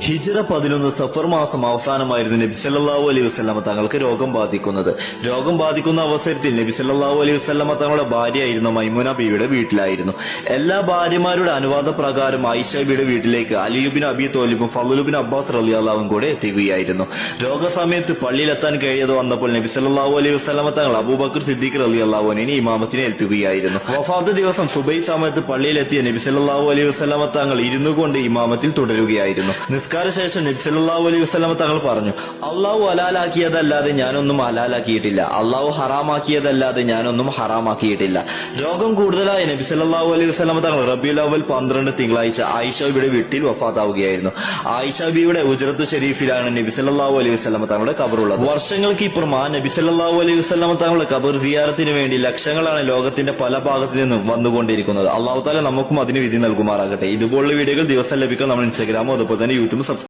ഹിജ്റ 11 സഫർ മാസം അവസാനമായിരുന്നു നബി സല്ലല്ലാഹു അലൈഹി വസല്ലമ തങ്ങൾക്ക് രോഗം ബാധിക്കുന്നത്. രോഗം ബാധിക്കുന്ന അവസരത്തിൽ നബി സല്ലല്ലാഹു അലൈഹി വസല്ലമ തങ്ങളുടെ ഭാര്യയായിരുന്ന മൈമുന ബീവിയുടെ വീട്ടിലായിരുന്നു. എല്ലാ ഭാര്യമാരുടെ അനുവാദപ്രകാരം ആയിഷ ബീവിയുടെ വീട്ടിലേക്ക് അലി ഇബ്നു അബി ത്വാലിബും ഫളൽ ഇബ്നു അബ്ബാസ് റളിയല്ലാഹു അൻഹും കൂടെ എത്തുകയായിരുന്നു. രോഗസമയത്ത് പള്ളിയിലെത്താൻ കഴിയാതെ വന്നപ്പോൾ നബി സല്ലല്ലാഹു അലൈഹി വസല്ലമ തങ്ങൾ അബൂബക്കർ സിദ്ദീഖ് റളിയല്ലാഹു അൻഹുവിനെ ഇമാമത്തിനെ ഏൽപ്പിക്കുകയായിരുന്നു. വഫാത്ത് ദിവസം സുബൈ സമയത്ത് പള്ളിയിലെത്തിയ നബി സല്ലല്ലാഹു അലൈഹി വസല്ലമ തങ്ങൾ ഇരുന്നുകൊണ്ട് ഇമാമത്തിൽ തുടരുകയായിരുന്നു. നിസ്കാര ശേഷം നബി സല്ലല്ലാഹു അലൈഹി വസല്ലമ തങ്ങൾ പറഞ്ഞു, അള്ളാഹു ഹലാലാക്കിയതല്ലാതെ ഞാനൊന്നും ഹലാലാക്കിയിട്ടില്ല, അള്ളാഹു ഹറാമാക്കിയതല്ലാതെ ഞാനൊന്നും ഹറാമാക്കിയിട്ടില്ല. രോഗം കൂടുതലായ നബി സല്ലല്ലാഹു അലൈഹി വസല്ലമ തങ്ങൾ റബീഉൽ അവ്വൽ 12 തിങ്കളാഴ്ച ആയിഷ ബിയുടെ വീട്ടിൽ വഫാത്താവുകയായിരുന്നു. ആയിഷ ബിയുടെ ഉജ്റത്തു ഷരീഫിലാണ് നബി സല്ലല്ലാഹു അലൈഹി വസല്ലമ തങ്ങളുടെ ഖബറുള്ളത്. വർഷങ്ങൾക്ക് ഇപ്പുറം ആ നബി സല്ലല്ലാഹു അലൈഹി വസല്ലമ തങ്ങളുടെ ഖബർ സിയാറത്തിന് വേണ്ടി ലക്ഷങ്ങളാണ് ലോകത്തിന്റെ പല ഭാഗത്തു നിന്നും വന്നുകൊണ്ടിരിക്കുന്നത്. അള്ളാഹു തആല നമുക്കും അതിന് വിധി നൽകുമാറാകട്ടെ. ഇതുപോലുള്ള വീഡിയോകൾ ദിവസം ലഭിക്കാൻ നമ്മുടെ ഇൻസ്റ്റാഗ്രാമോ അതുപോലെ തന്നെ യൂട്യൂബ്